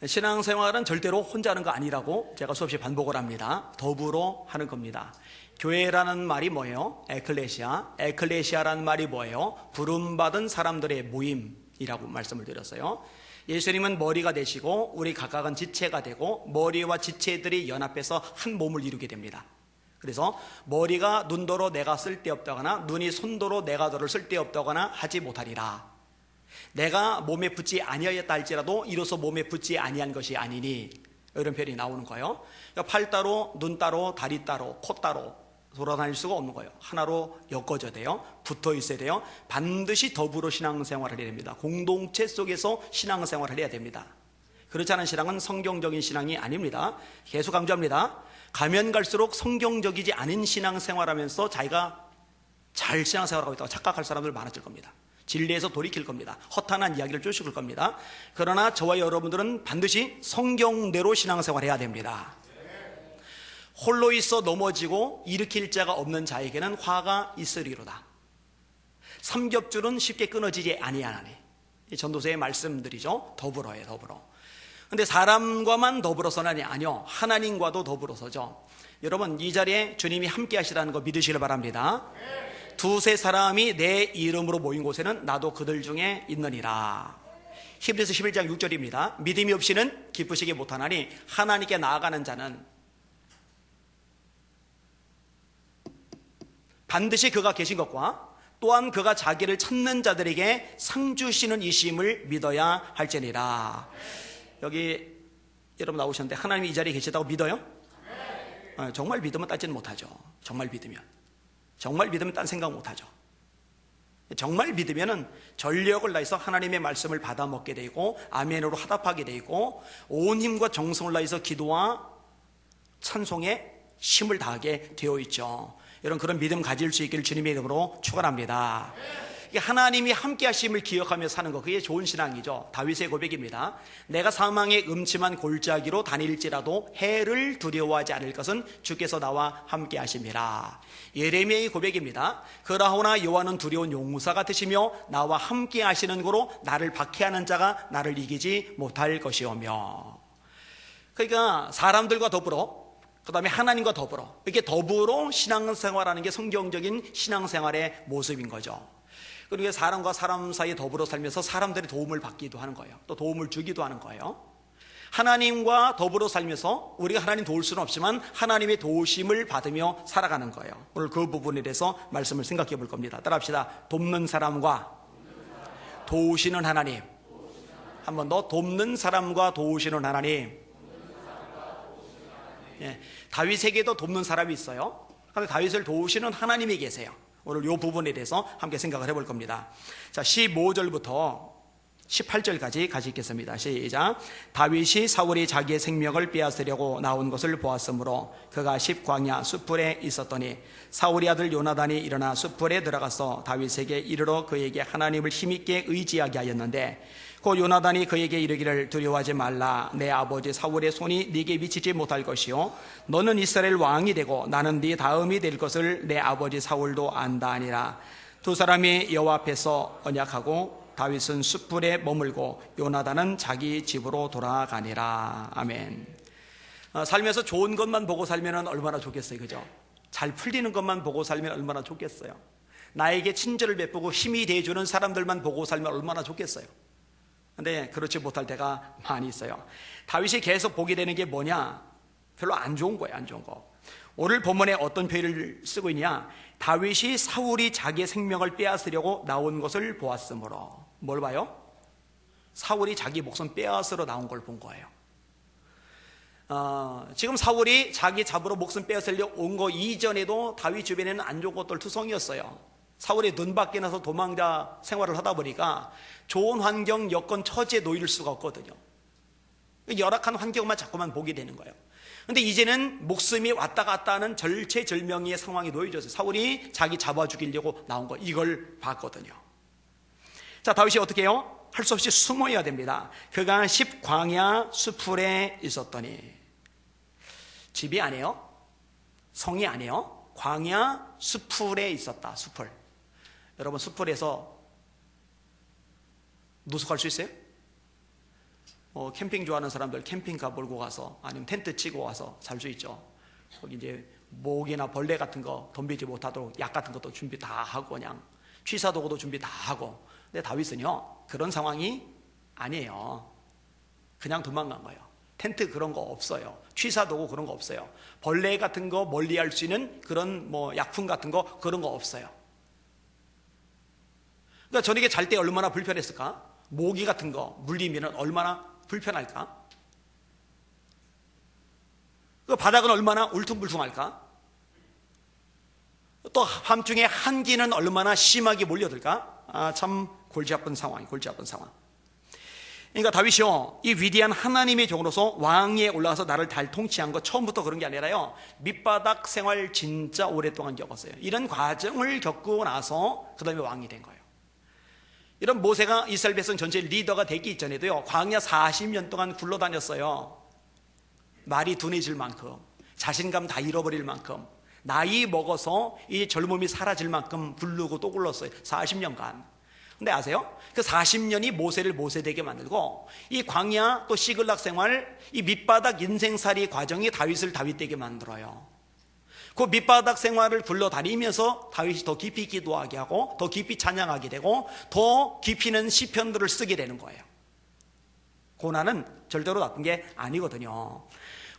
신앙생활은 절대로 혼자 하는 거 아니라고 제가 수없이 반복을 합니다. 더불어 하는 겁니다. 교회라는 말이 뭐예요? 에클레시아. 에클레시아라는 말이 뭐예요? 부름받은 사람들의 모임이라고 말씀을 드렸어요. 예수님은 머리가 되시고 우리 각각은 지체가 되고 머리와 지체들이 연합해서 한 몸을 이루게 됩니다. 그래서 머리가 눈도로 내가 쓸데없다거나 눈이 손도로 내가 너를 쓸데없다거나 하지 못하리라. 내가 몸에 붙지 아니하였다 할지라도 이로써 몸에 붙지 아니한 것이 아니니, 이런 표현이 나오는 거예요. 그러니까 팔 따로 눈 따로 다리 따로 코 따로 돌아다닐 수가 없는 거예요. 하나로 엮어져야 돼요. 붙어 있어야 돼요. 반드시 더불어 신앙생활을 해야 됩니다. 공동체 속에서 신앙생활을 해야 됩니다. 그렇지 않은 신앙은 성경적인 신앙이 아닙니다. 계속 강조합니다. 가면 갈수록 성경적이지 않은 신앙생활하면서 자기가 잘 신앙생활하고 있다고 착각할 사람들 많아질 겁니다. 진리에서 돌이킬 겁니다. 허탄한 이야기를 쫓을 겁니다. 그러나 저와 여러분들은 반드시 성경대로 신앙생활해야 됩니다. 홀로 있어 넘어지고 일으킬 자가 없는 자에게는 화가 있으리로다. 삼겹줄은 쉽게 끊어지지 아니하나니. 전도서의 말씀들이죠. 더불어요, 더불어. 근데 사람과만 더불어서는 아니요, 하나님과도 더불어서죠. 여러분, 이 자리에 주님이 함께 하시라는 거 믿으시길 바랍니다. 두세 사람이 내 이름으로 모인 곳에는 나도 그들 중에 있느니라. 히브리서 11장 6절입니다. 믿음이 없이는 기쁘시기 못하나니 하나님께 나아가는 자는 반드시 그가 계신 것과 또한 그가 자기를 찾는 자들에게 상 주시는 이심을 믿어야 할지니라. 여기 여러분 나오셨는데 하나님이 이 자리에 계시다고 믿어요? 정말 믿으면 따지는 못하죠. 정말 믿으면 딴 생각 못하죠. 정말 믿으면은 전력을 다해서 하나님의 말씀을 받아 먹게 되고 아멘으로 화답하게 되고 온 힘과 정성을 다해서 기도와 찬송에 힘을 다하게 되어 있죠. 여러분, 그런 믿음 가질 수 있기를 주님의 이름으로 축원합니다. 하나님이 함께 하심을 기억하며 사는 것, 그게 좋은 신앙이죠. 다윗의 고백입니다. 내가 사망의 음침한 골짜기로 다닐지라도 해를 두려워하지 않을 것은 주께서 나와 함께 하심이라. 예레미야의 고백입니다. 그러하오나 여호와는 두려운 용사 같으시며 나와 함께 하시는 고로 나를 박해하는 자가 나를 이기지 못할 것이오며. 그러니까 사람들과 더불어, 그 다음에 하나님과 더불어, 이렇게 더불어 신앙생활하는 게 성경적인 신앙생활의 모습인 거죠. 그리고 사람과 사람 사이에 더불어 살면서 사람들의 도움을 받기도 하는 거예요. 또 도움을 주기도 하는 거예요. 하나님과 더불어 살면서 우리가 하나님 도울 수는 없지만 하나님의 도우심을 받으며 살아가는 거예요. 오늘 그 부분에 대해서 말씀을 생각해 볼 겁니다. 따라합시다. 돕는 사람과 도우시는 하나님. 한 번 더, 돕는 사람과 도우시는 하나님. 예, 다윗에게도 돕는 사람이 있어요. 그런데 다윗을 도우시는 하나님이 계세요. 오늘 이 부분에 대해서 함께 생각을 해볼 겁니다. 자, 15절부터 18절까지 같이 읽겠습니다. 시작. 다윗이 사울이 자기의 생명을 빼앗으려고 나온 것을 보았으므로 그가 십광야 숫풀에 있었더니 사울의 아들 요나단이 일어나 숫풀에 들어가서 다윗에게 이르러 그에게 하나님을 힘있게 의지하게 하였는데 곧 요나단이 그에게 이르기를 두려워하지 말라. 내 아버지 사울의 손이 네게 미치지 못할 것이요 너는 이스라엘 왕이 되고 나는 네 다음이 될 것을 내 아버지 사울도 안다 하니라. 두 사람이 여호와 앞에서 언약하고 다윗은 숫불에 머물고 요나단은 자기 집으로 돌아가니라. 아멘. 살면서 좋은 것만 보고 살면 얼마나 좋겠어요, 그죠? 잘 풀리는 것만 보고 살면 얼마나 좋겠어요. 나에게 친절을 베푸고 힘이 돼주는 사람들만 보고 살면 얼마나 좋겠어요. 근데 그렇지 못할 때가 많이 있어요. 다윗이 계속 보게 되는 게 뭐냐? 별로 안 좋은 거예요, 안 좋은 거. 오늘 본문에 어떤 표현을 쓰고 있냐? 다윗이 사울이 자기의 생명을 빼앗으려고 나온 것을 보았으므로. 뭘 봐요? 사울이 자기 목숨 빼앗으러 나온 걸 본 거예요. 지금 사울이 자기 잡으러 목숨 빼앗으려고 온 거 이전에도 다윗 주변에는 안 좋은 것들 투성이었어요. 사울이 눈 밖에 나서 도망자 생활을 하다 보니까 좋은 환경, 여건, 처지에 놓일 수가 없거든요. 열악한 환경만 자꾸만 보게 되는 거예요. 근데 이제는 목숨이 왔다 갔다 하는 절체절명의 상황이 놓여졌어요. 사울이 자기 잡아 죽이려고 나온 거, 이걸 봤거든요. 자, 다윗이 어떻게 해요? 할 수 없이 숨어야 됩니다. 그가 십광야 숲풀에 있었더니, 집이 아니에요, 성이 아니에요, 광야 숲풀에 있었다. 숲풀. 여러분, 숲풀에서 노숙할 수 있어요? 캠핑 좋아하는 사람들 캠핑카 몰고 가서 아니면 텐트 치고 와서 잘 수 있죠. 거기 이제 모기나 벌레 같은 거 덤비지 못하도록 약 같은 것도 준비 다 하고 그냥 취사도구도 준비 다 하고. 근데 다윗은요 그런 상황이 아니에요. 그냥 도망간 거예요. 텐트 그런 거 없어요. 취사도구 그런 거 없어요. 벌레 같은 거 멀리할 수 있는 그런 약품 같은 거 그런 거 없어요. 그러니까 저녁에 잘 때 얼마나 불편했을까? 모기 같은 거 물리면 얼마나 불편할까? 그 바닥은 얼마나 울퉁불퉁할까? 또 밤중에 한기는 얼마나 심하게 몰려들까? 참 골치 아픈 상황. 그러니까 다윗이요 이 위대한 하나님의 종으로서 왕위에 올라가서 나를 잘 통치한 것 처음부터 그런 게 아니라요 밑바닥 생활 진짜 오랫동안 겪었어요. 이런 과정을 겪고 나서 그 다음에 왕이 된 거예요. 이런 모세가 이스라엘 백성 전체 리더가 되기 이전에도요 광야 40년 동안 굴러다녔어요. 말이 둔해질 만큼, 자신감 다 잃어버릴 만큼, 나이 먹어서 이 젊음이 사라질 만큼 굴르고 또 굴렀어요. 40년간. 근데 아세요? 그 40년이 모세를 모세되게 만들고 이 광야 또 시글락 생활, 이 밑바닥 인생살이 과정이 다윗을 다윗되게 만들어요. 그 밑바닥 생활을 굴러다니면서 다윗이 더 깊이 기도하게 하고 더 깊이 찬양하게 되고 더 깊이는 시편들을 쓰게 되는 거예요. 고난은 절대로 나쁜 게 아니거든요.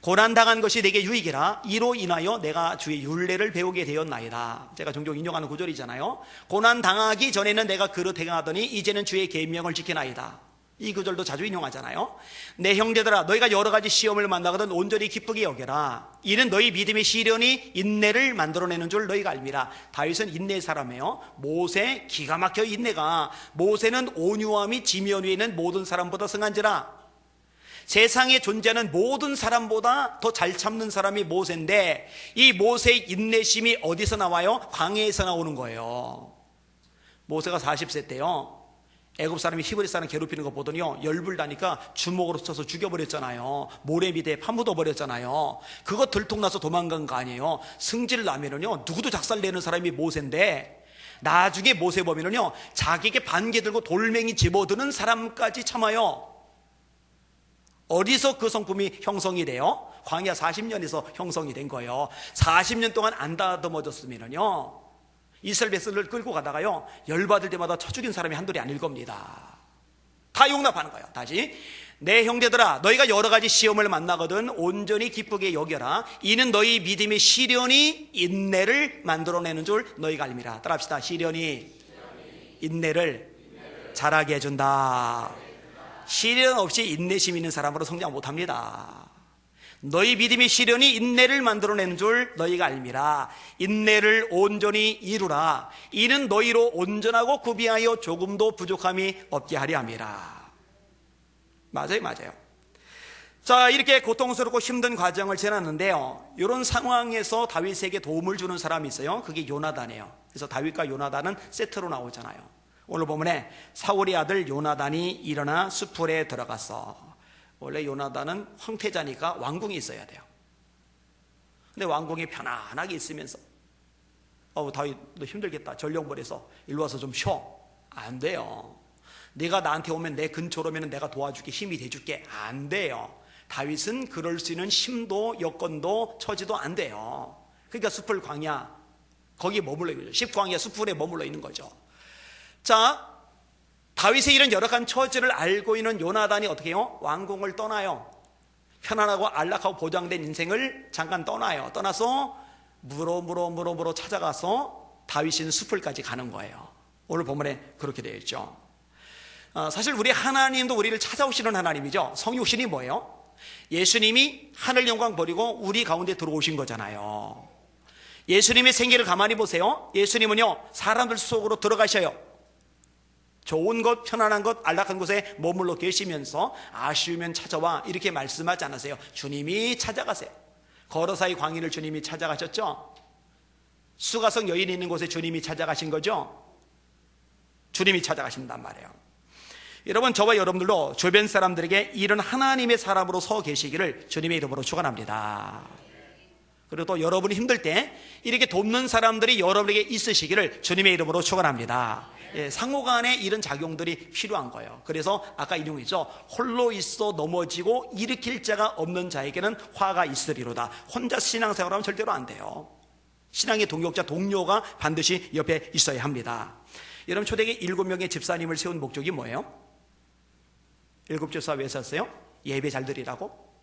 고난당한 것이 내게 유익이라 이로 인하여 내가 주의 율례를 배우게 되었나이다. 제가 종종 인용하는 구절이잖아요. 고난당하기 전에는 내가 그릇 행하더니 이제는 주의 계명을 지키나이다. 이 구절도 자주 인용하잖아요. 내 형제들아 너희가 여러 가지 시험을 만나거든 온전히 기쁘게 여겨라. 이는 너희 믿음의 시련이 인내를 만들어내는 줄 너희가 알미라. 다윗은 인내의 사람이에요. 모세 기가 막혀 인내가. 모세는 온유함이 지면 위에 있는 모든 사람보다 승한지라. 세상에 존재하는 모든 사람보다 더 잘 참는 사람이 모세인데 이 모세의 인내심이 어디서 나와요? 광야에서 나오는 거예요. 모세가 40세 때요 애굽 사람이 히브리 사람 괴롭히는 거 보더니요 열불나니까 주먹으로 쳐서 죽여버렸잖아요. 모래 밑에 파묻어 버렸잖아요. 그거 들통나서 도망간 거 아니에요. 승질 나면은요 누구도 작살내는 사람이 모세인데 나중에 모세 보면은요 자기에게 반개 들고 돌멩이 집어드는 사람까지 참아요. 어디서 그 성품이 형성이 돼요? 광야 40년에서 형성이 된 거예요. 40년 동안 안 다듬어졌으면요 이스라엘 백성을 끌고 가다가요 열받을 때마다 쳐 죽인 사람이 한둘이 아닐 겁니다. 다 용납하는 거예요. 다시 내 형제들아 너희가 여러 가지 시험을 만나거든 온전히 기쁘게 여겨라. 이는 너희 믿음의 시련이 인내를 만들어내는 줄 너희가 알미라. 따라합시다. 시련이 인내를 자라게 해준다. 시련 없이 인내심 있는 사람으로 성장 못합니다. 너희 믿음의 시련이 인내를 만들어내는 줄 너희가 알미라. 인내를 온전히 이루라. 이는 너희로 온전하고 구비하여 조금도 부족함이 없게 하려 함이라. 맞아요. 자, 이렇게 고통스럽고 힘든 과정을 지났는데요 이런 상황에서 다윗에게 도움을 주는 사람이 있어요. 그게 요나단이에요. 그래서 다윗과 요나단은 세트로 나오잖아요. 오늘 본문에 사울의 아들 요나단이 일어나 수풀에 들어갔어. 원래 요나단은 황태자니까 왕궁이 있어야 돼요. 근데 왕궁이 편안하게 있으면서 다윗 너 힘들겠다. 전령벌에서 일로 와서 좀 쉬어. 안 돼요. 네가 나한테 오면 내 근처로 오면 내가 도와줄게. 힘이 돼줄게. 안 돼요. 다윗은 그럴 수 있는 힘도 여건도 처지도 안 돼요. 그러니까 수풀 광야 거기에 머물러 있는 거죠. 10광야 수풀에 머물러 있는 거죠. 자, 다윗의 이런 열악한 처지를 알고 있는 요나단이 어떻게 해요? 왕궁을 떠나요. 편안하고 안락하고 보장된 인생을 잠깐 떠나요. 떠나서 물어 찾아가서 다윗이 있는 숲을까지 가는 거예요. 오늘 본문에 그렇게 되어 있죠. 사실 우리 하나님도 우리를 찾아오시는 하나님이죠. 성육신이 뭐예요? 예수님이 하늘 영광 버리고 우리 가운데 들어오신 거잖아요. 예수님의 생애를 가만히 보세요. 예수님은요 사람들 속으로 들어가셔요. 좋은 것, 편안한 것, 안락한 곳에 머물러 계시면서 아쉬우면 찾아와 이렇게 말씀하지 않으세요. 주님이 찾아가세요. 걸어사이 광인을 주님이 찾아가셨죠. 수가성 여인이 있는 곳에 주님이 찾아가신 거죠. 주님이 찾아가신단 말이에요. 여러분, 저와 여러분들도 주변 사람들에게 이런 하나님의 사람으로 서 계시기를 주님의 이름으로 축원합니다. 그리고 또 여러분이 힘들 때 이렇게 돕는 사람들이 여러분에게 있으시기를 주님의 이름으로 축원합니다. 예, 상호간에 이런 작용들이 필요한 거예요. 그래서 아까 인용했죠. 홀로 있어 넘어지고 일으킬 자가 없는 자에게는 화가 있으리로다. 혼자 신앙생활하면 절대로 안 돼요. 신앙의 동역자, 동료가 반드시 옆에 있어야 합니다. 여러분, 초대교회 7명의 집사님을 세운 목적이 뭐예요? 7집사 왜 썼어요? 예배 잘 드리라고?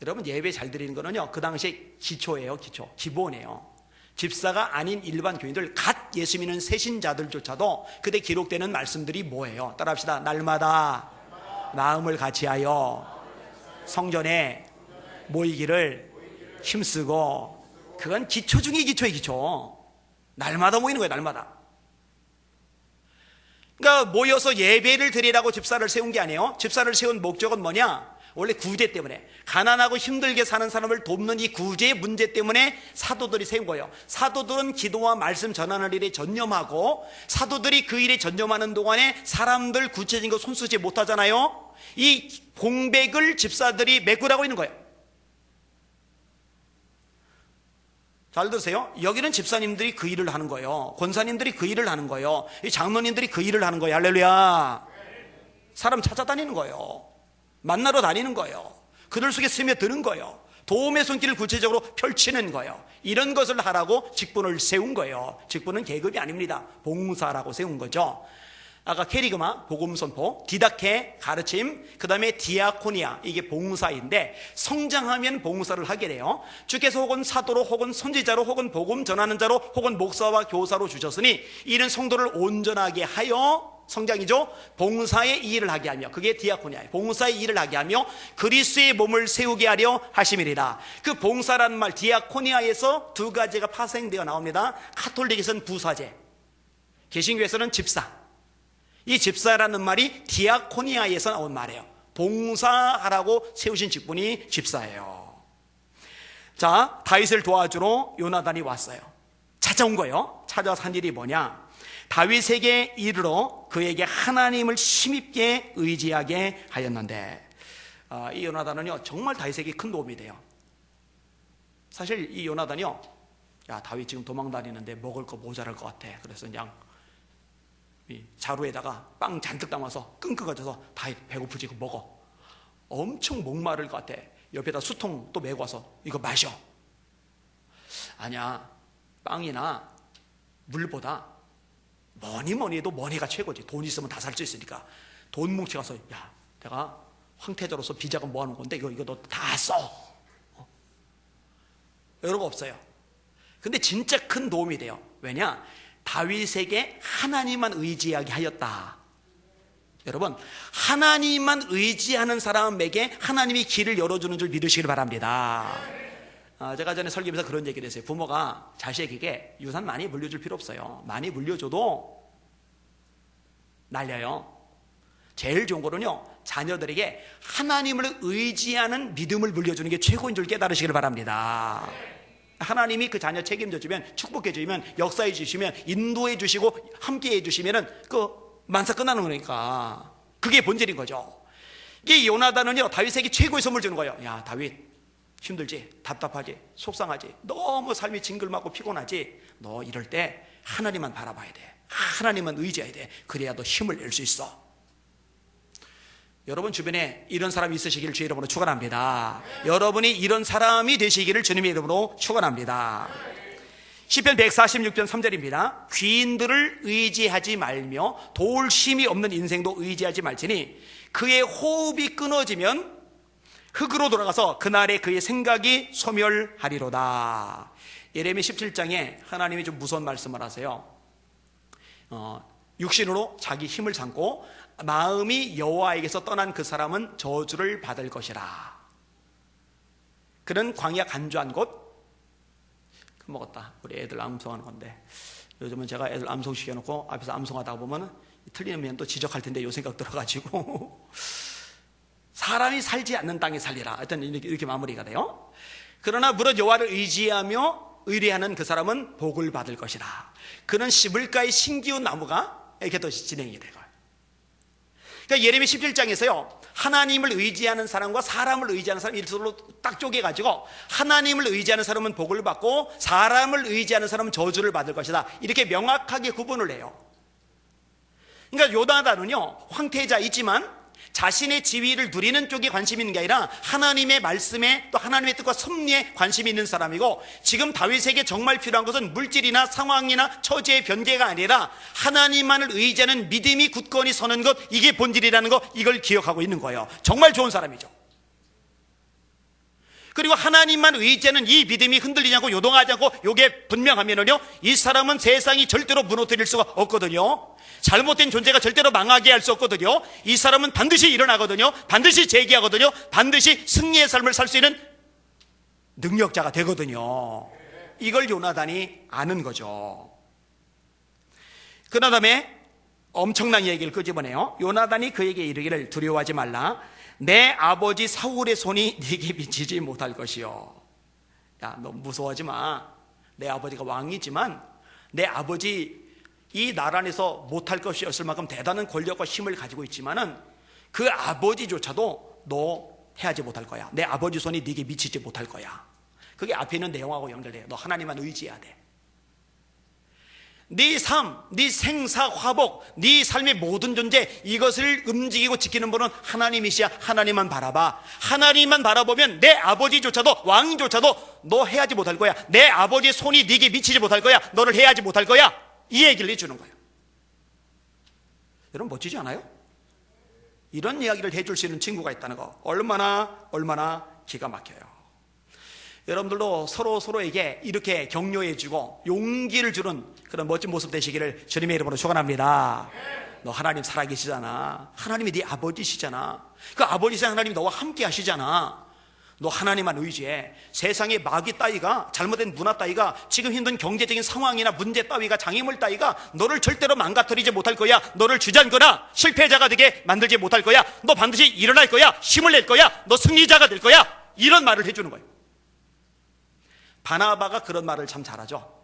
여러분, 예배 잘 드리는 거는요, 그 당시에 기초예요. 기본이에요. 집사가 아닌 일반 교인들, 갓 예수 믿는 새신자들조차도 그때 기록되는 말씀들이 뭐예요? 따라합시다. 날마다 마음을 같이하여 성전에 모이기를 힘쓰고. 그건 기초 중에 기초의 기초. 날마다 모이는 거예요. 날마다. 그러니까 모여서 예배를 드리라고 집사를 세운 게 아니에요. 집사를 세운 목적은 뭐냐? 원래 구제 때문에, 가난하고 힘들게 사는 사람을 돕는 이 구제의 문제 때문에 사도들이 세운 거예요. 사도들은 기도와 말씀 전하는 일에 전념하고, 사도들이 그 일에 전념하는 동안에 사람들 구체적인 거 손쓰지 못하잖아요. 이 공백을 집사들이 메꾸라고 있는 거예요. 잘 들으세요. 여기는 집사님들이 그 일을 하는 거예요. 권사님들이 그 일을 하는 거예요. 이 장로님들이 그 일을 하는 거예요. 할렐루야. 사람 찾아다니는 거예요. 만나러 다니는 거예요. 그들 속에 스며드는 거예요. 도움의 손길을 구체적으로 펼치는 거예요. 이런 것을 하라고 직분을 세운 거예요. 직분은 계급이 아닙니다. 봉사라고 세운 거죠. 아까 케리그마, 복음 선포, 디다케, 가르침, 그 다음에 디아코니아, 이게 봉사인데, 성장하면 봉사를 하게 돼요. 주께서 혹은 사도로, 혹은 선지자로, 혹은 복음 전하는 자로, 혹은 목사와 교사로 주셨으니 이런 성도를 온전하게 하여, 성장이죠. 봉사의 일을 하게 하며, 그게 디아코니아예요. 봉사의 일을 하게 하며 그리스도의 몸을 세우게 하려 하심이리라. 그 봉사라는 말, 디아코니아에서 두 가지가 파생되어 나옵니다. 카톨릭에서는 부사제, 개신교에서는 집사. 이 집사라는 말이 디아코니아에서 나온 말이에요. 봉사하라고 세우신 직분이 집사예요. 자, 다윗을 도와주러 요나단이 왔어요. 찾아온 거예요. 찾아와서 한 일이 뭐냐? 다윗에게 이르러 그에게 하나님을 힘있게 의지하게 하였는데, 이 요나단은요 정말 다윗에게 큰 도움이 돼요. 사실 이 요나단이요, 야, 다윗 지금 도망다니는데 먹을 거 모자랄 것 같아. 그래서 그냥 이 자루에다가 빵 잔뜩 담아서 끙끙 얹어서 다윗 배고프지, 이거 먹어. 엄청 목마를 것 같아. 옆에다 수통 또 메고 와서 이거 마셔. 아니야, 빵이나 물보다 뭐니 해도 머니가 최고지. 돈 있으면 다 살 수 있으니까. 돈 뭉치 가서, 야, 내가 황태자로서 비자금 모아놓은 건데 이거 너 다 써. 이런 거 없어요. 근데 진짜 큰 도움이 돼요. 왜냐? 다윗에게 하나님만 의지하게 하였다. 여러분, 하나님만 의지하는 사람에게 하나님이 길을 열어주는 줄 믿으시길 바랍니다. 제가 전에 설교에서 그런 얘기를 했어요. 부모가 자식에게 유산 많이 물려줄 필요 없어요. 많이 물려줘도 날려요. 제일 좋은 거는요, 자녀들에게 하나님을 의지하는 믿음을 물려주는 게 최고인 줄 깨달으시길 바랍니다. 하나님이 그 자녀 책임져 주면, 축복해 주시면, 역사해 주시면, 인도해 주시고 함께 해 주시면은 그 만사 끝나는 거니까. 그게 본질인 거죠. 이게 요나단은요 다윗에게 최고의 선물 주는 거예요. 야, 다윗 힘들지? 답답하지? 속상하지? 너무 삶이 징글맞고 피곤하지? 너 이럴 때 하나님만 바라봐야 돼. 하나님만 의지해야 돼. 그래야 너 힘을 낼 수 있어. 여러분 주변에 이런 사람이 있으시기를 주의 이름으로 축원합니다. 여러분이 이런 사람이 되시기를 주님의 이름으로 축원합니다. 시편 146편 3절입니다. 귀인들을 의지하지 말며 도울 힘이 없는 인생도 의지하지 말지니 그의 호흡이 끊어지면 흙으로 돌아가서 그날에 그의 생각이 소멸하리로다. 예레미야 17장에 하나님이 좀 무서운 말씀을 하세요. 육신으로 자기 힘을 삼고 마음이 여호와에게서 떠난 그 사람은 저주를 받을 것이라. 그는 광야 간주한 곳, 먹었다. 우리 애들 암송하는 건데, 요즘은 제가 애들 암송 시켜놓고 앞에서 암송하다 보면 틀리면 또 지적할 텐데 요 생각 들어가지고 사람이 살지 않는 땅에 살리라. 하여튼 이렇게 마무리가 돼요. 그러나 무릇 여호와를 의지하며 의뢰하는 그 사람은 복을 받을 것이라. 그는 시물가의 신기운 나무가 이렇게 또 진행이 되고. 그러니까 예레미야 17장에서요 하나님을 의지하는 사람과 사람을 의지하는 사람 이렇게 딱 쪼개가지고 하나님을 의지하는 사람은 복을 받고 사람을 의지하는 사람은 저주를 받을 것이다, 이렇게 명확하게 구분을 해요. 그러니까 요나단은요, 황태자이지만 자신의 지위를 누리는 쪽에 관심이 있는 게 아니라 하나님의 말씀에 또 하나님의 뜻과 섭리에 관심이 있는 사람이고, 지금 다윗에게 정말 필요한 것은 물질이나 상황이나 처지의 변개가 아니라 하나님만을 의지하는 믿음이 굳건히 서는 것, 이게 본질이라는 거, 이걸 기억하고 있는 거예요. 정말 좋은 사람이죠. 그리고 하나님만 의지하는 이 믿음이 흔들리지 않고 요동하지 않고 이게 분명하면요, 이 사람은 세상이 절대로 무너뜨릴 수가 없거든요. 잘못된 존재가 절대로 망하게 할 수 없거든요. 이 사람은 반드시 일어나거든요. 반드시 재기하거든요. 반드시 승리의 삶을 살 수 있는 능력자가 되거든요. 이걸 요나단이 아는 거죠. 그 다음에 엄청난 얘기를 끄집어내요. 요나단이 그에게 이르기를 두려워하지 말라. 내 아버지 사울의 손이 네게 미치지 못할 것이요. 야, 너 무서워하지 마. 내 아버지가 왕이지만 내 아버지 이 나라 안에서 못할 것이 없을 만큼 대단한 권력과 힘을 가지고 있지만은 그 아버지조차도 너 해하지 못할 거야. 내 아버지 손이 네게 미치지 못할 거야. 그게 앞에 있는 내용하고 연결돼요. 너 하나님만 의지해야 돼. 네 삶, 네 생사 화복, 네 삶의 모든 존재, 이것을 움직이고 지키는 분은 하나님이시야. 하나님만 바라봐. 하나님만 바라보면 내 아버지조차도, 왕조차도 너 해하지 못할 거야. 내 아버지의 손이 네게 미치지 못할 거야. 너를 해하지 못할 거야. 이 얘기를 해주는 거예요. 여러분 멋지지 않아요? 이런 이야기를 해줄 수 있는 친구가 있다는 거 얼마나 기가 막혀요. 여러분들도 서로에게 이렇게 격려해주고 용기를 주는 그런 멋진 모습 되시기를 주님의 이름으로 축원합니다. 너 하나님 살아계시잖아. 하나님이 네 아버지시잖아. 그 아버지신 하나님이 너와 함께 하시잖아. 너 하나님만 의지해. 세상의 마귀 따위가, 잘못된 문화 따위가, 지금 힘든 경제적인 상황이나 문제 따위가, 장애물 따위가 너를 절대로 망가뜨리지 못할 거야. 너를 주저앉거나 실패자가 되게 만들지 못할 거야. 너 반드시 일어날 거야. 힘을 낼 거야. 너 승리자가 될 거야. 이런 말을 해주는 거예요. 바나바가 그런 말을 참 잘하죠.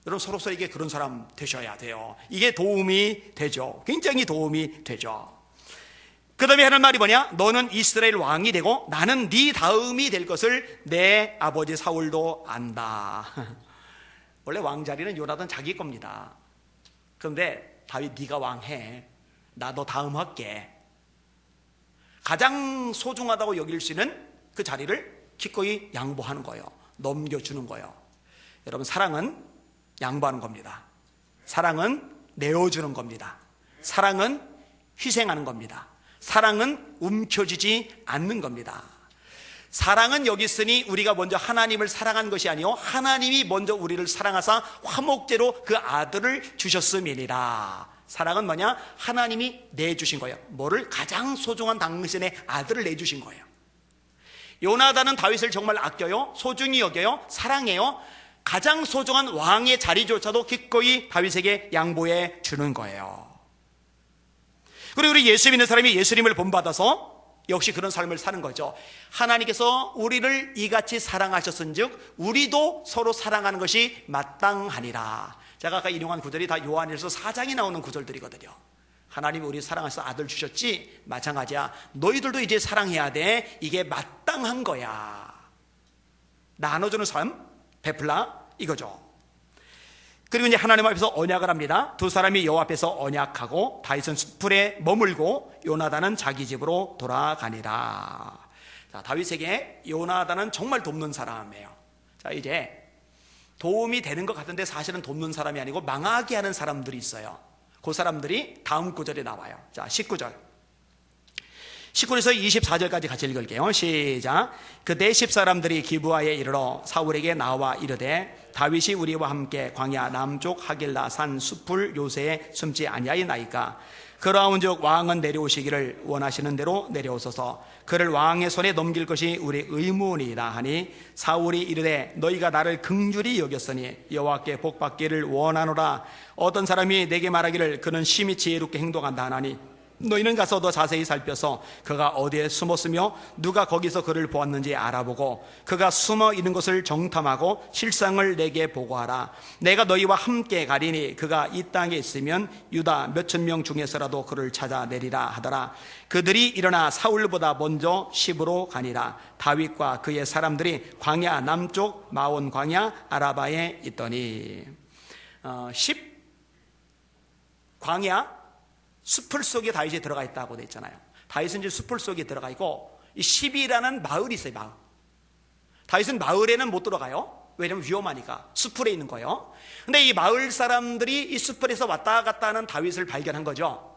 여러분 서로에게 그런 사람 되셔야 돼요. 이게 도움이 되죠. 굉장히 도움이 되죠. 그 다음에 하는 말이 뭐냐? 너는 이스라엘 왕이 되고 나는 네 다음이 될 것을 내 아버지 사울도 안다. 원래 왕자리는 요나단 자기 겁니다. 그런데 다윗 네가 왕해. 나 너 다음 할게. 가장 소중하다고 여길 수 있는 그 자리를 기꺼이 양보하는 거예요. 넘겨주는 거예요. 여러분 사랑은 양보하는 겁니다. 사랑은 내어주는 겁니다. 사랑은 희생하는 겁니다. 사랑은 움켜쥐지 않는 겁니다. 사랑은 여기 있으니 우리가 먼저 하나님을 사랑한 것이 아니요 하나님이 먼저 우리를 사랑하사 화목제로 그 아들을 주셨음이니라. 사랑은 뭐냐? 하나님이 내주신 거예요. 뭐를? 가장 소중한 당신의 아들을 내주신 거예요. 요나단은 다윗을 정말 아껴요. 소중히 여겨요. 사랑해요. 가장 소중한 왕의 자리조차도 기꺼이 다윗에게 양보해 주는 거예요. 그리고 우리 예수 믿는 사람이 예수님을 본받아서 역시 그런 삶을 사는 거죠. 하나님께서 우리를 이같이 사랑하셨은즉 우리도 서로 사랑하는 것이 마땅하니라. 제가 아까 인용한 구절이 다 요한일서 4장에 나오는 구절들이거든요. 하나님이 우리 사랑하셔서 아들 주셨지, 마찬가지야. 너희들도 이제 사랑해야 돼. 이게 마땅한 거야. 나눠주는 삶, 베풀라 이거죠. 그리고 이제 하나님 앞에서 언약을 합니다. 두 사람이 여호와 앞에서 언약하고 다윗은 숯불에 머물고 요나단은 자기 집으로 돌아가니라. 자, 다윗에게 요나단은 정말 돕는 사람이에요. 자, 이제 도움이 되는 것 같은데 사실은 돕는 사람이 아니고 망하게 하는 사람들이 있어요. 그 사람들이 다음 구절에 나와요. 자, 19절. 19절에서 24절까지 같이 읽을게요. 시작. 그때 10사람들이 기브아에 이르러 사울에게 나와 이르되 다윗이 우리와 함께 광야 남쪽 하길라 산 숲을 요새에 숨지 아니하였나이까. 그러한즉 왕은 내려오시기를 원하시는 대로 내려오소서. 그를 왕의 손에 넘길 것이 우리 의무니이다 하니 사울이 이르되 너희가 나를 긍휼히 여겼으니 여호와께 복받기를 원하노라. 어떤 사람이 내게 말하기를 그는 심히 지혜롭게 행동한다 하나니 너희는 가서 더 자세히 살펴서 그가 어디에 숨었으며 누가 거기서 그를 보았는지 알아보고 그가 숨어 있는 것을 정탐하고 실상을 내게 보고하라. 내가 너희와 함께 가리니 그가 이 땅에 있으면 유다 몇천 명 중에서라도 그를 찾아내리라 하더라. 그들이 일어나 사울보다 먼저 시브로 가니라. 다윗과 그의 사람들이 광야 남쪽 마온 광야 아라바에 있더니. 10 광야 숲을 속에 다윗이 들어가 있다고 돼 있잖아요. 다윗은 이제 숲을 속에 들어가 있고 이 10이라는 마을이 있어요. 마을. 다윗은 마을에는 못 들어가요. 왜냐면 위험하니까 숲풀에 있는 거예요. 근데 이 마을 사람들이 이 숲풀에서 왔다 갔다 하는 다윗을 발견한 거죠.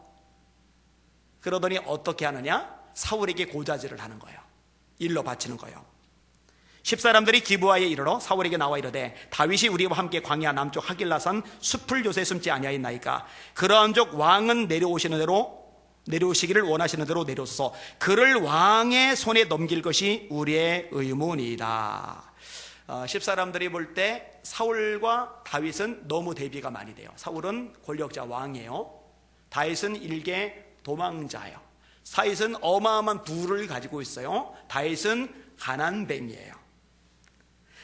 그러더니 어떻게 하느냐? 사울에게 고자질을 하는 거예요. 일러 바치는 거예요. 10사람들이 기브아에 이르러 사울에게 나와 이르되 다윗이 우리와 함께 광야 남쪽 하길라산 숲을 요새 숨지 아니하였나이까. 그러한즉 왕은 내려오시기를 원하시는 대로 내려오소서. 그를 왕의 손에 넘길 것이 우리의 의무니이다. 10사람들이 볼 때 사울과 다윗은 너무 대비가 많이 돼요. 사울은 권력자 왕이에요. 다윗은 일개 도망자예요. 다윗은 어마어마한 부를 가지고 있어요. 다윗은 가난뱅이에요.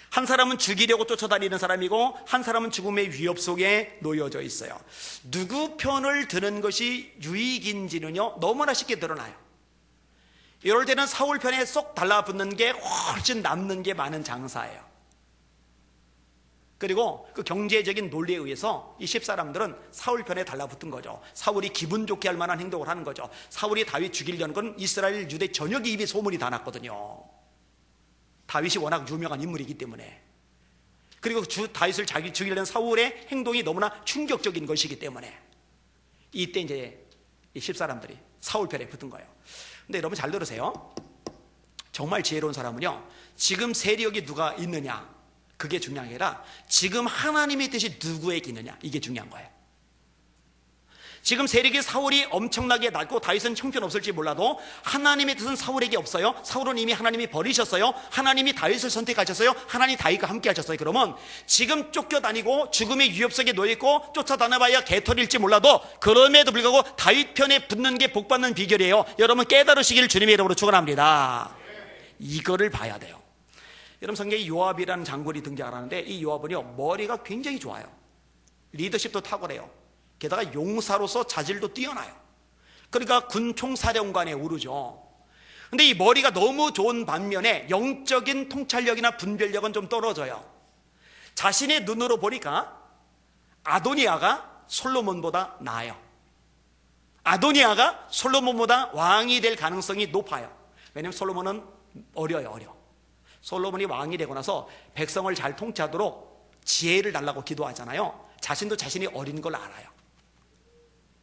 한 사람은 죽이려고 쫓아다니는 사람이고 한 사람은 죽음의 위협 속에 놓여져 있어요. 누구 편을 드는 것이 유익인지는요 너무나 쉽게 드러나요. 이럴 때는 사울 편에 쏙 달라붙는 게 훨씬 남는 게 많은 장사예요. 그리고 그 경제적인 논리에 의해서 이 10사람들은 사울 편에 달라붙은 거죠. 사울이 기분 좋게 할 만한 행동을 하는 거죠. 사울이 다윗 죽이려는 건 이스라엘 유대 전역의 입에 소문이 다 났거든요. 다윗이 워낙 유명한 인물이기 때문에. 그리고 다윗을 자기 죽이려는 사울의 행동이 너무나 충격적인 것이기 때문에 이때 이제 이 10사람들이 사울 편에 붙은 거예요. 근데 여러분 잘 들으세요. 정말 지혜로운 사람은요 지금 세력이 누가 있느냐 그게 중요한 게 아니라 지금 하나님의 뜻이 누구에게 있느냐 이게 중요한 거예요. 지금 세력이 사울이 엄청나게 낮고 다윗은 형편없을지 몰라도 하나님의 뜻은 사울에게 없어요. 사울은 이미 하나님이 버리셨어요. 하나님이 다윗을 선택하셨어요. 하나님이 다윗과 함께 하셨어요. 그러면 지금 쫓겨다니고 죽음의 위협 속에 놓여있고 쫓아다녀봐야 개털일지 몰라도 그럼에도 불구하고 다윗 편에 붙는 게 복받는 비결이에요. 여러분 깨달으시기를 주님의 이름으로 축원합니다. 이거를 봐야 돼요. 여러분 성경에 요압이라는 장군이 등장하는데 이 요압은요 머리가 굉장히 좋아요. 리더십도 탁월해요. 게다가 용사로서 자질도 뛰어나요. 그러니까 군총사령관에 오르죠. 근데 이 머리가 너무 좋은 반면에 영적인 통찰력이나 분별력은 좀 떨어져요. 자신의 눈으로 보니까 아도니아가 솔로몬보다 나아요. 아도니아가 솔로몬보다 왕이 될 가능성이 높아요. 왜냐하면 솔로몬은 어려. 솔로몬이 왕이 되고 나서 백성을 잘 통치하도록 지혜를 달라고 기도하잖아요. 자신도 자신이 어린 걸 알아요.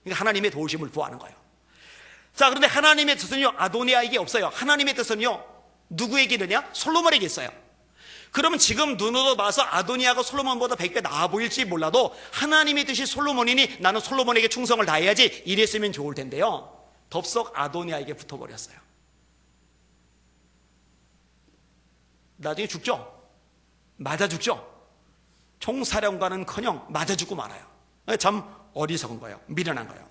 그러니까 하나님의 도우심을 구하는 거예요. 자, 그런데 하나님의 뜻은요 아도니아에게 없어요. 하나님의 뜻은요 누구에게 있느냐? 솔로몬에게 있어요. 그러면 지금 눈으로 봐서 아도니아가 솔로몬보다 100배 나아 보일지 몰라도 하나님의 뜻이 솔로몬이니 나는 솔로몬에게 충성을 다해야지 이랬으면 좋을 텐데요 덥석 아도니아에게 붙어버렸어요. 나중에 죽죠. 맞아 죽죠. 총사령관은커녕 맞아 죽고 말아요. 참 어리석은 거예요. 미련한 거예요.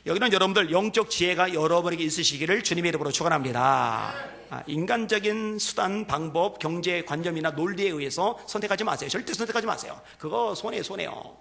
여기는 여러분들 영적 지혜가 여러분에게 있으시기를 주님의 이름으로 축원합니다. 인간적인 수단, 방법, 경제 관념이나 논리에 의해서 선택하지 마세요. 절대 선택하지 마세요. 그거 손해요.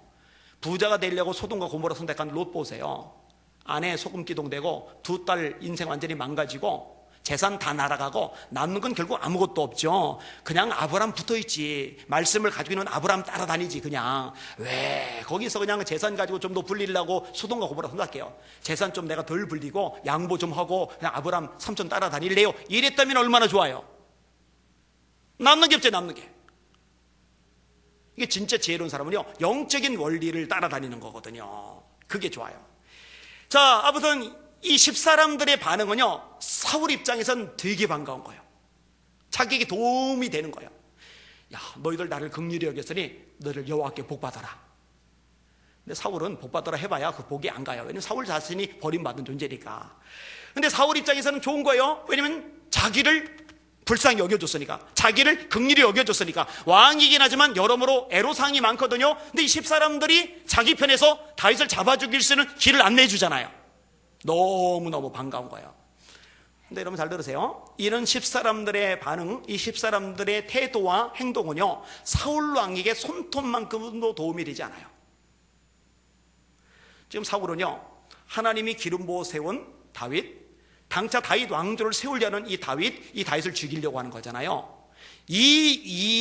부자가 되려고 소돔과 고모라 선택한 롯 보세요. 아내 소금 기동되고 두 딸 인생 완전히 망가지고 재산 다 날아가고 남는 건 결국 아무것도 없죠. 그냥 아브람 붙어있지. 말씀을 가지고 있는 아브람 따라다니지. 그냥 왜 거기서 그냥 재산 가지고 좀 더 불리려고 소돔과 고모라 선택해요. 재산 좀 내가 덜 불리고 양보 좀 하고 그냥 아브람 삼촌 따라다닐래요. 이랬다면 얼마나 좋아요. 남는 게 없죠. 남는 게. 이게 진짜 지혜로운 사람은요 영적인 원리를 따라다니는 거거든요. 그게 좋아요. 자, 아무튼 이 10사람들의 반응은요 사울 입장에선 되게 반가운 거예요. 자기에게 도움이 되는 거예요. 야, 너희들 나를 긍휼히 여겼으니 너를 여호와께 복받아라. 근데 사울은 복받아라 해봐야 그 복이 안 가요. 왜냐면 사울 자신이 버림받은 존재니까. 근데 사울 입장에서는 좋은 거예요. 왜냐면 자기를 불쌍히 여겨줬으니까, 자기를 긍휼히 여겨줬으니까. 왕이긴 하지만 여러모로 애로사항이 많거든요. 근데 이 10사람들이 자기 편에서 다윗을 잡아 죽일 수 있는 길을 안내해 주잖아요. 너무너무 반가운 거예요. 근데 여러분 잘 들으세요. 이런 10사람들의 반응, 이 10사람들의 태도와 행동은요, 사울 왕에게 손톱만큼도 도움이 되지 않아요. 지금 사울은요, 하나님이 기름 부어 세운 다윗, 당차 다윗 왕조를 세우려는 이 다윗을 죽이려고 하는 거잖아요. 이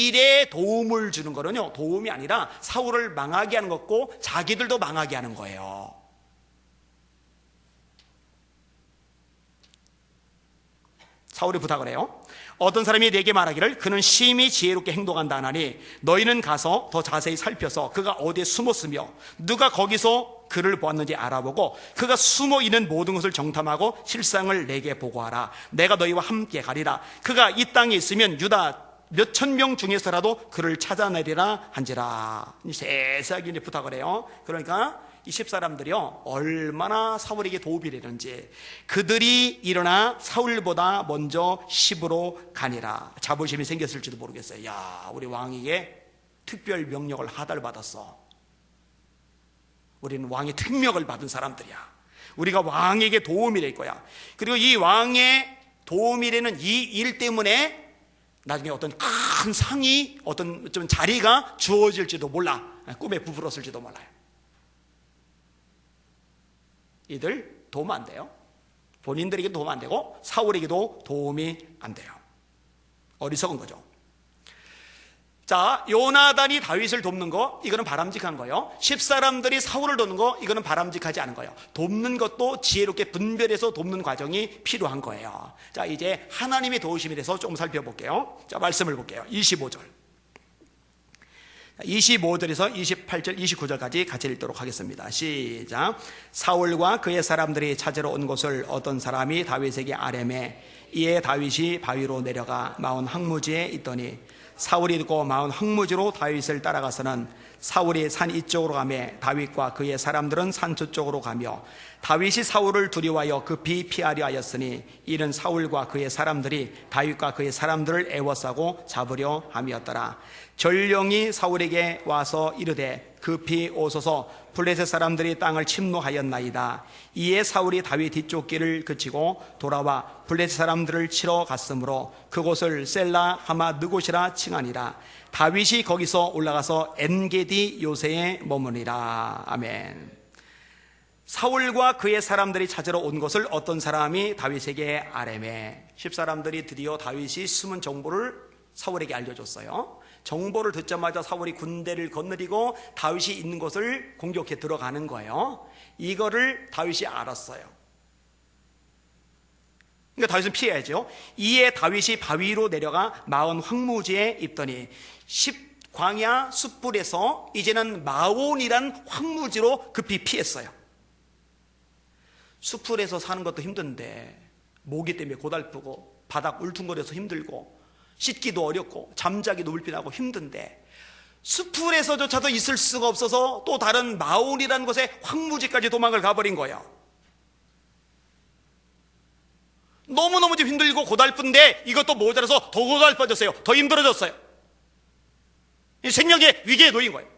일에 도움을 주는 거는요, 도움이 아니라 사울을 망하게 하는 거고 자기들도 망하게 하는 거예요. 사울이 부탁을 해요. 어떤 사람이 내게 말하기를 그는 심히 지혜롭게 행동한다 하나니 너희는 가서 더 자세히 살펴서 그가 어디에 숨었으며 누가 거기서 그를 보았는지 알아보고 그가 숨어 있는 모든 것을 정탐하고 실상을 내게 보고하라. 내가 너희와 함께 가리라. 그가 이 땅에 있으면 유다 몇천 명 중에서라도 그를 찾아내리라 한지라. 세세하게 이제 부탁을 해요. 그러니까 이 10사람들이요, 얼마나 사울에게 도움이 되는지. 그들이 일어나 사울보다 먼저 시브로 가니라. 자부심이 생겼을지도 모르겠어요. 야, 우리 왕에게 특별 명령을 하달받았어. 우리는 왕의 특명을 받은 사람들이야. 우리가 왕에게 도움이 될 거야. 그리고 이 왕의 도움이 되는 이 일 때문에 나중에 어떤 큰 상이, 어떤 좀 자리가 주어질지도 몰라. 꿈에 부풀었을지도 몰라요. 이들 도움 안 돼요. 본인들에게도 도움 안 되고 사울에게도 도움이 안 돼요. 어리석은 거죠. 자, 요나단이 다윗을 돕는 거, 이거는 바람직한 거예요. 10사람들이 사울을 돕는 거, 이거는 바람직하지 않은 거예요. 돕는 것도 지혜롭게 분별해서 돕는 과정이 필요한 거예요. 자, 이제 하나님의 도우심에 대해서 좀 살펴볼게요. 자, 말씀을 볼게요. 25절 25절에서 28절 29절까지 같이 읽도록 하겠습니다. 시작. 사울과 그의 사람들이 찾으러 온 곳을 어떤 사람이 다윗에게 아뢰매 이에 다윗이 바위로 내려가 마온 황무지에 있더니 사울이 듣고 마온 황무지로 다윗을 따라가서는 사울이 산 이쪽으로 가며 다윗과 그의 사람들은 산 저쪽으로 가며 다윗이 사울을 두려워하여 급히 피하려 하였으니 이는 사울과 그의 사람들이 다윗과 그의 사람들을 애워싸고 잡으려 함이었더라. 전령이 사울에게 와서 이르되 급히 오소서 블레셋 사람들이 땅을 침노하였나이다. 이에 사울이 다윗 뒤쪽 길을 그치고 돌아와 블레셋 사람들을 치러 갔으므로 그곳을 셀라 하마 느곳이라 칭하니라. 다윗이 거기서 올라가서 엔게디 요새에 머무니라. 아멘. 사울과 그의 사람들이 찾으러 온 것을 어떤 사람이 다윗에게 아뢰매 10사람들이 드디어 다윗이 숨은 정보를 사울에게 알려줬어요. 정보를 듣자마자 사울이 군대를 거느리고 다윗이 있는 곳을 공격해 들어가는 거예요. 이거를 다윗이 알았어요. 그러니까 다윗은 피해야죠. 이에 다윗이 바위로 내려가 마온 황무지에 있더니 광야 숯불에서 이제는 마온이란 황무지로 급히 피했어요. 숯불에서 사는 것도 힘든데 모기 때문에 고달프고 바닥 울퉁거려서 힘들고 씻기도 어렵고 잠자기도 불편하고 힘든데 숲풀에서조차도 있을 수가 없어서 또 다른 마온이라는 곳에 황무지까지 도망을 가버린 거예요. 너무너무 좀 힘들고 고달픈데 이것도 모자라서 더 고달퍼졌어요. 더 힘들어졌어요. 생명의 위기에 놓인 거예요.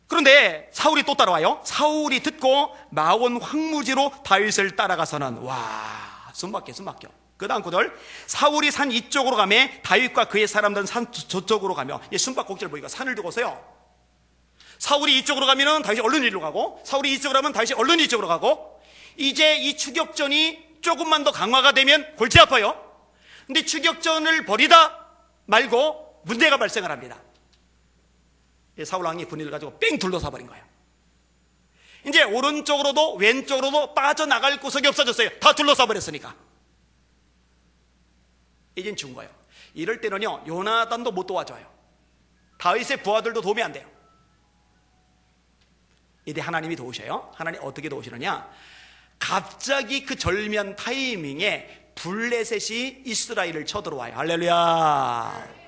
그런데 사울이 또 따라와요. 사울이 듣고 마온 황무지로 다윗을 따라가서는 와, 숨막혀. 그 다음 구절 사울이 산 이쪽으로 가며 다윗과 그의 사람들은 산 저쪽으로 가며 숨바꼭질 보니까 산을 두고서요. 사울이 이쪽으로 가면 다윗이 얼른 이리로 가고 사울이 이쪽으로 가면 다윗이 얼른 이쪽으로 가고 이제 이 추격전이 조금만 더 강화가 되면 골치 아파요. 근데 추격전을 벌이다 말고 문제가 발생을 합니다. 사울 왕이 군인을 가지고 뺑 둘러싸 버린 거예요. 이제 오른쪽으로도 왼쪽으로도 빠져나갈 구석이 없어졌어요. 다 둘러싸 버렸으니까 이젠 죽은 거예요. 이럴 때는요 요나단도 못 도와줘요. 다윗의 부하들도 도움이 안 돼요. 이때 하나님이 도우셔요. 하나님 어떻게 도우시느냐, 갑자기 그 절묘한 타이밍에 블레셋이 이스라엘을 쳐들어와요. 할렐루야.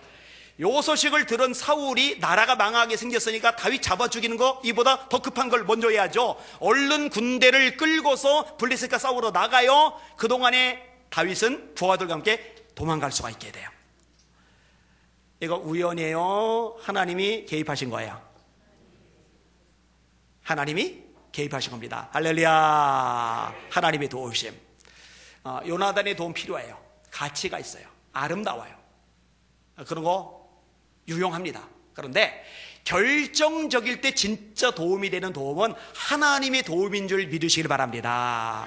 요 소식을 들은 사울이 나라가 망하게 생겼으니까 다윗 잡아 죽이는 거 이보다 더 급한 걸 먼저 해야죠. 얼른 군대를 끌고서 블레셋과 싸우러 나가요. 그동안에 다윗은 부하들과 함께 도망갈 수가 있게 돼요. 이거 우연이에요? 하나님이 개입하신 거예요? 하나님이 개입하신 겁니다. 할렐루야. 하나님의 도우심. 요나단의 도움 필요해요. 가치가 있어요. 아름다워요. 그런 거 유용합니다. 그런데 결정적일 때 진짜 도움이 되는 도움은 하나님의 도움인 줄 믿으시길 바랍니다.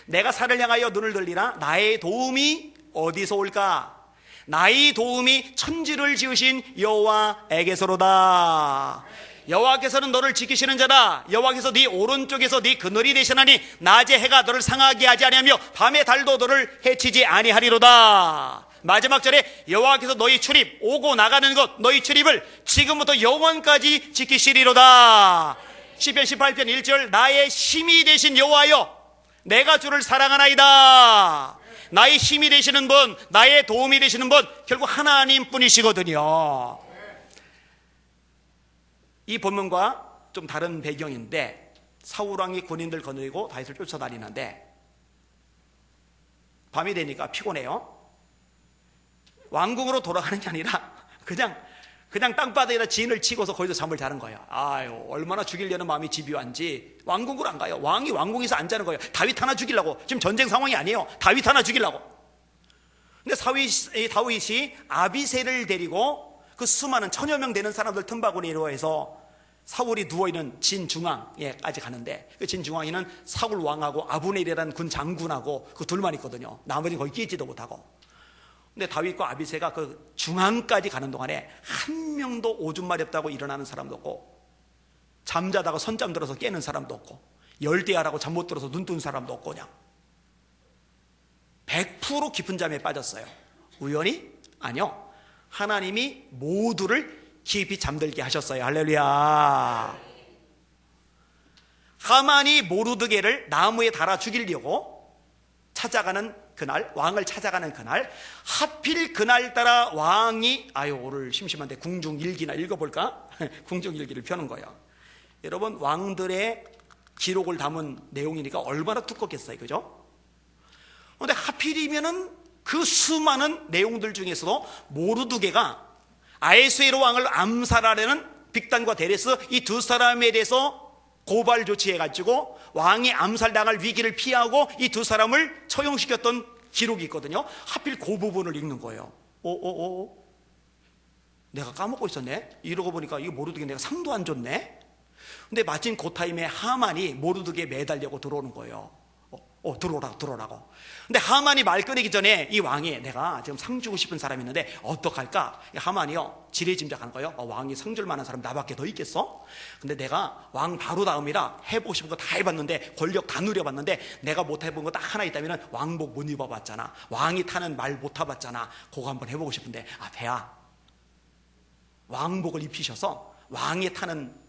내가 산을 향하여 눈을 들리나 나의 도움이 어디서 올까? 나의 도움이 천지를 지으신 여호와에게서로다. 여호와께서는 너를 지키시는 자다. 여호와께서 네 오른쪽에서 네 그늘이 되시나니 낮에 해가 너를 상하게 하지 아니하며 밤에 달도 너를 해치지 아니하리로다. 마지막 절에 여호와께서 너희 출입 오고 나가는 것 너희 출입을 지금부터 영원까지 지키시리로다. 시편 18편 1절 나의 힘이 되신 여호와여 내가 주를 사랑하나이다. 나의 힘이 되시는 분, 나의 도움이 되시는 분, 결국 하나님 뿐이시거든요. 이 본문과 좀 다른 배경인데 사울왕이 군인들 거느리고 다윗을 쫓아다니는데 밤이 되니까 피곤해요. 왕궁으로 돌아가는 게 아니라 그냥 땅바닥에다 진을 치고서 거기서 잠을 자는 거예요. 아유, 얼마나 죽이려는 마음이 집요한지 왕궁으로 안 가요. 왕이 왕궁에서 안 자는 거예요. 다윗 하나 죽이려고. 지금 전쟁 상황이 아니에요. 다윗 하나 죽이려고. 근데 다윗이 아비새를 데리고 그 수많은 1000여 명 되는 사람들 틈바구니로 해서 사울이 누워있는 진 중앙에까지 가는데 그 진 중앙에는 사울 왕하고 아브넬이라는 군 장군하고 그 둘만 있거든요. 나머지는 거기 끼지도 못하고. 근데 다윗과 아비새가 그 중앙까지 가는 동안에 한 명도 오줌 마렵다고 일어나는 사람도 없고 잠자다가 선잠 들어서 깨는 사람도 없고 열대야라고 잠 못 들어서 눈 뜬 사람도 없고 그냥 100% 깊은 잠에 빠졌어요. 우연히? 아니요. 하나님이 모두를 깊이 잠들게 하셨어요. 할렐루야. 하만이 모르드게를 나무에 달아 죽이려고 찾아가는 그날, 왕을 찾아가는 그날, 하필 그날따라 왕이 오늘 심심한데 궁중일기나 읽어볼까? 궁중일기를 펴는 거예요. 여러분, 왕들의 기록을 담은 내용이니까 얼마나 두껍겠어요, 그죠? 그런데 하필이면은 그 수많은 내용들 중에서도 모르드게가 아하수에로 왕을 암살하려는 빅단과 데레스 이 두 사람에 대해서 고발 조치해가지고 왕이 암살당할 위기를 피하고 이 두 사람을 처형시켰던 기록이 있거든요. 하필 그 부분을 읽는 거예요. 내가 까먹고 있었네. 이러고 보니까 이거 모르드게 내가 상도 안 줬네. 근데 마침 그 타임에 하만이 모르드게에 매달려고 들어오는 거예요. 들어오라고. 근데 하만이 말 꺼내기 전에 이 왕이 내가 지금 상 주고 싶은 사람이 있는데 어떡할까? 하만이요 지레짐작하는 거예요. 왕이 상 줄 만한 사람 나밖에 더 있겠어? 근데 내가 왕 바로 다음이라 해보고 싶은 거 다 해봤는데 권력 다 누려봤는데 내가 못 해본 거 딱 하나 있다면 왕복 못 입어봤잖아. 왕이 타는 말 못 타봤잖아. 그거 한번 해보고 싶은데 배야 왕복을 입히셔서 왕이 타는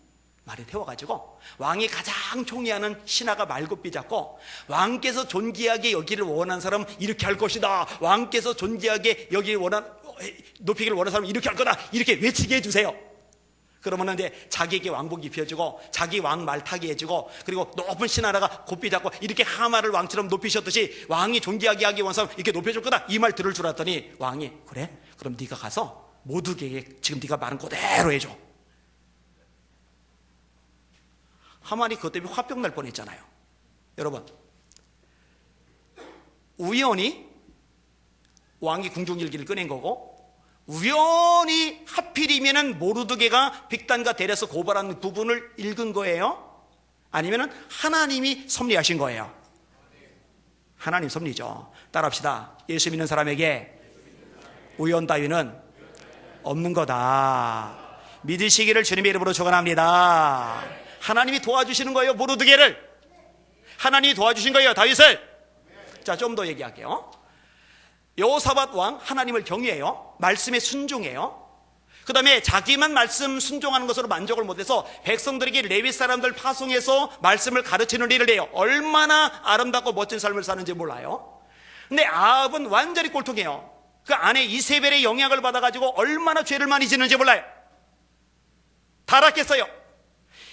말에 태워가지고 왕이 가장 총애하는 신하가 말굽비 잡고 왕께서 존귀하게 여기를 원하는 사람은 이렇게 할 것이다. 왕께서 존귀하게 여기를 높이기를 원하는 사람은 이렇게 할 거다. 이렇게 외치게 해주세요. 그러면 이제 자기에게 왕복 입혀주고 자기 왕 말 타게 해주고 그리고 높은 신하가 곱비 잡고 이렇게 하만을 왕처럼 높이셨듯이 왕이 존귀하게 하기 원하는 사람 이렇게 높여줄 거다. 이 말 들을 줄 알았더니 왕이 그래? 그럼 네가 가서 모두에게 지금 네가 말한 그대로 해줘. 하만이 그것 때문에 화병 날 뻔했잖아요. 여러분, 우연히 왕이 궁중일기를 꺼낸 거고 우연히 하필이면은 모르드게가 빅단과 데레스 고발한 부분을 읽은 거예요? 아니면은 하나님이 섭리하신 거예요? 하나님 섭리죠. 따라합시다. 예수 믿는 사람에게 우연 따위는 없는 거다. 믿으시기를 주님의 이름으로 축원합니다. 하나님이 도와주시는 거예요. 모르드게를 하나님이 도와주신 거예요. 다윗을. 자, 좀 더 얘기할게요. 여호사밧 왕 하나님을 경외해요. 말씀에 순종해요. 그 다음에 자기만 말씀 순종하는 것으로 만족을 못해서 백성들에게 레위 사람들 파송해서 말씀을 가르치는 일을 해요. 얼마나 아름답고 멋진 삶을 사는지 몰라요. 근데 아합은 완전히 꼴통해요. 그 아내 이세벨의 영향을 받아가지고 얼마나 죄를 많이 짓는지 몰라요. 타락했어요.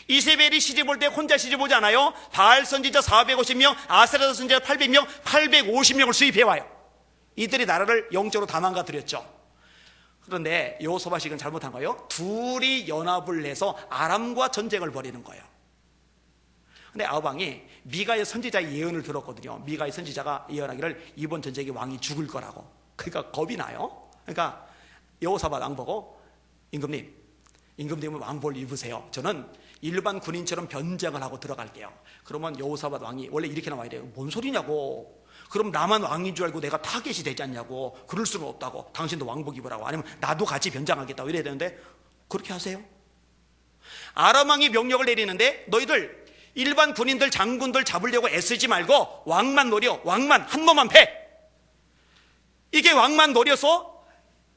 이세벨이 시집 올 때 혼자 시집 오지 않아요. 바알 선지자 450명, 아세라 선지자 800명, 850명을 수입해와요. 이들이 나라를 영적으로 다 망가뜨렸죠. 그런데 여호사밧이 이건 잘못한 거예요. 둘이 연합을 해서 아람과 전쟁을 벌이는 거예요. 근데 아합 왕이 미가의 선지자의 예언을 들었거든요. 미가의 선지자가 예언하기를 이번 전쟁에 왕이 죽을 거라고. 그러니까 겁이 나요. 그러니까 여호사밧 왕 보고 임금님은 왕복을 입으세요. 저는 일반 군인처럼 변장을 하고 들어갈게요. 그러면 여호사밧 왕이 원래 이렇게 나와야 돼요. 뭔 소리냐고. 그럼 나만 왕인 줄 알고 내가 타겟이 되지 않냐고. 그럴 수는 없다고. 당신도 왕복 입으라고. 아니면 나도 같이 변장하겠다고 이래야 되는데 그렇게 하세요. 아람 왕이 명령을 내리는데 너희들 일반 군인들 장군들 잡으려고 애쓰지 말고 왕만 노려. 왕만 한 놈만 패. 이게 왕만 노려서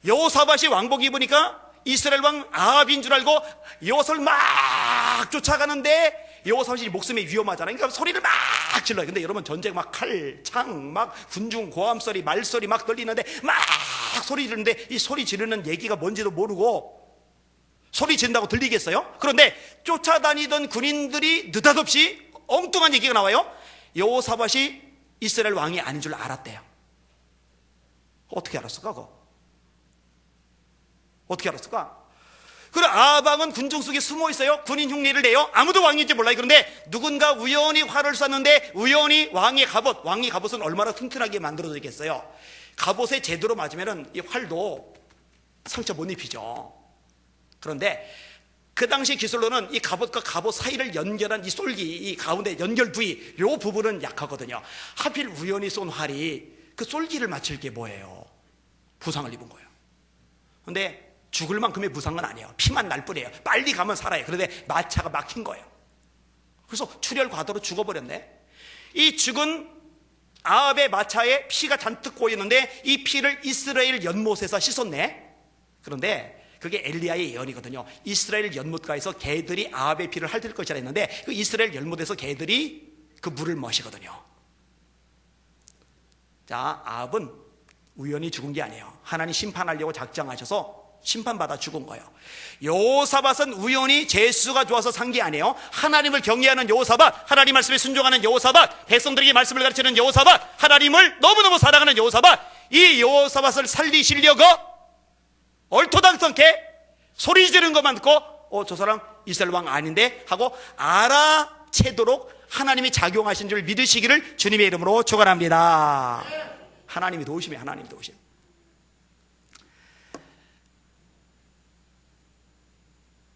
여호사밧이 왕복 입으니까 이스라엘 왕 아합인 줄 알고 여호사밧을 막 쫓아가는데 여호사밧이 목숨이 위험하잖아요. 그러니까 소리를 막 질러요. 근데 여러분 전쟁 막 칼, 창, 막 군중 고함 소리, 말소리 막 들리는데 막 소리 지르는데 이 소리 지르는 얘기가 뭔지도 모르고 소리 지른다고 들리겠어요? 그런데 쫓아다니던 군인들이 느닷없이 엉뚱한 얘기가 나와요. 여호사밧이 이스라엘 왕이 아닌 줄 알았대요. 어떻게 알았을까 그거? 어떻게 알았을까? 그래 아합 왕은 군중 속에 숨어 있어요. 군인 흉내를 내요. 아무도 왕인지 몰라요. 그런데 누군가 우연히 활을 쐈는데 우연히 왕의 갑옷은 얼마나 튼튼하게 만들어지겠어요. 갑옷에 제대로 맞으면 이 활도 상처 못 입히죠. 그런데 그 당시 기술로는 이 갑옷과 갑옷 사이를 연결한 이 솔기, 이 가운데 연결 부위, 요 부분은 약하거든요. 하필 우연히 쏜 활이 그 솔기를 맞출 게 뭐예요? 부상을 입은 거예요. 그런데 죽을 만큼의 부상은 아니에요. 피만 날 뿐이에요. 빨리 가면 살아요. 그런데 마차가 막힌 거예요. 그래서 출혈 과도로 죽어버렸네. 이 죽은 아합의 마차에 피가 잔뜩 고이는데 이 피를 이스라엘 연못에서 씻었네. 그런데 그게 엘리야의 예언이거든요. 이스라엘 연못가에서 개들이 아합의 피를 핥을 것이라 했는데 그 이스라엘 연못에서 개들이 그 물을 마시거든요. 자, 아합은 우연히 죽은 게 아니에요. 하나님 심판하려고 작정하셔서 심판받아 죽은 거예요. 여호사밧은 우연히 재수가 좋아서 산 게 아니에요. 하나님을 경외하는 여호사밧, 하나님 말씀에 순종하는 여호사밧, 백성들에게 말씀을 가르치는 여호사밧, 하나님을 너무너무 사랑하는 여호사밧, 이 여호사밧을 살리시려고 얼토당토하게 소리 지르는 것만 듣고 저 사람 이스라엘 왕 아닌데 하고 알아채도록 하나님이 작용하신 줄 믿으시기를 주님의 이름으로 축원합니다. 하나님이 도우심이에요. 하나님이 도우심.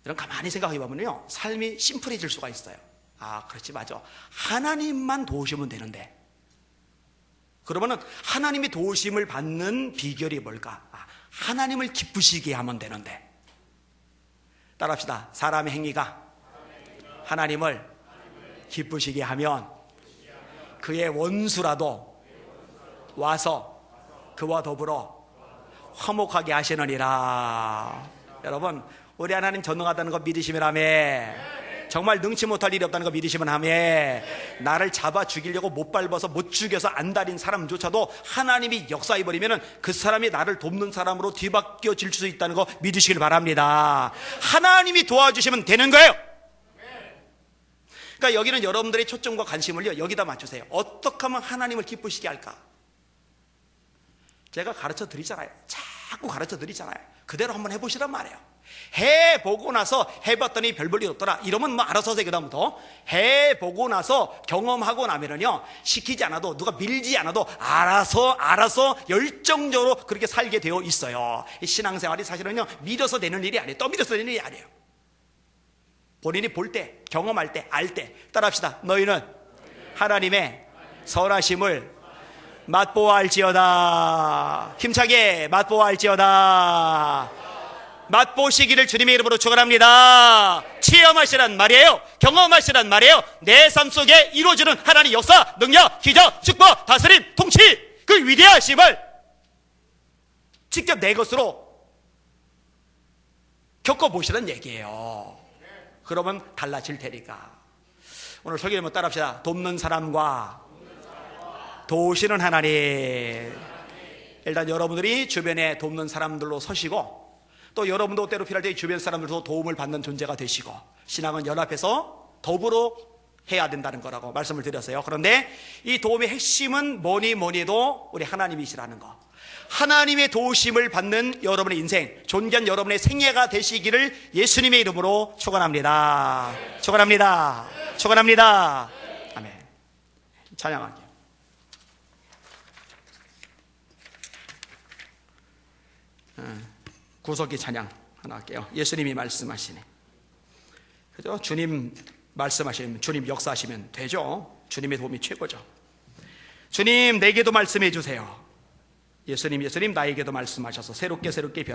여러분 가만히 생각해 보면요, 삶이 심플해질 수가 있어요. 아, 그렇지, 맞아. 하나님만 도우시면 되는데. 그러면은 하나님이 도우심을 받는 비결이 뭘까? 하나님을 기쁘시게 하면 되는데. 따라합시다. 사람의 행위가 하나님을 기쁘시게 하면 그의 원수라도 와서 그와 더불어 화목하게 하시느니라. 여러분, 우리 하나님 전능하다는 거 믿으시면 아멘. 정말 능치 못할 일이 없다는 거 믿으시면 아멘. 나를 잡아 죽이려고 못 밟아서 못 죽여서 안달인 사람조차도 하나님이 역사해버리면 그 사람이 나를 돕는 사람으로 뒤바뀌어질 수 있다는 거 믿으시길 바랍니다. 하나님이 도와주시면 되는 거예요. 그러니까 여기는 여러분들의 초점과 관심을요, 여기다 맞추세요. 어떻게 하면 하나님을 기쁘시게 할까? 제가 가르쳐 드리잖아요. 자꾸 가르쳐 드리잖아요. 그대로 한번 해보시란 말이에요. 해보고 나서 해봤더니 별 볼 일 없더라 이러면 뭐 알아서 하세요. 그 다음부터 해보고 나서 경험하고 나면은요, 시키지 않아도 누가 밀지 않아도 알아서 열정적으로 그렇게 살게 되어 있어요. 이 신앙생활이 사실은요, 밀어서 되는 일이 아니에요. 떠밀어서 되는 일이 아니에요. 본인이 볼 때, 경험할 때, 알 때. 따라합시다. 너희는 하나님의 선하심을 맛보아할지어다. 힘차게 맛보아할지어다. 맛보시기를 주님의 이름으로 축원합니다. 체험하시란 말이에요. 경험하시란 말이에요. 내 삶 속에 이루어지는 하나님의 역사, 능력, 기적, 축복, 다스림, 통치, 그 위대하심을 직접 내 것으로 겪어보시는 얘기예요. 그러면 달라질 테니까. 오늘 설교 한번 따라합시다. 돕는 사람과 도우시는 하나님. 일단 여러분들이 주변에 돕는 사람들로 서시고, 또 여러분도 때로 필요할 때 주변 사람들도 도움을 받는 존재가 되시고, 신앙은 연합해서 더불어 해야 된다는 거라고 말씀을 드렸어요. 그런데 이 도움의 핵심은 뭐니 뭐니도 우리 하나님이시라는 거. 하나님의 도우심을 받는 여러분의 인생, 존귀한 여러분의 생애가 되시기를 예수님의 이름으로 축원합니다. 축원합니다. 축원합니다. 아멘. 찬양할게요. 구속기 찬양 하나 할게요. 예수님이 말씀하시네. 그죠? 주님 말씀하시면, 주님 역사하시면 되죠. 주님의 도움이 최고죠. 주님 내게도 말씀해 주세요. 예수님 나에게도 말씀하셔서 새롭게 변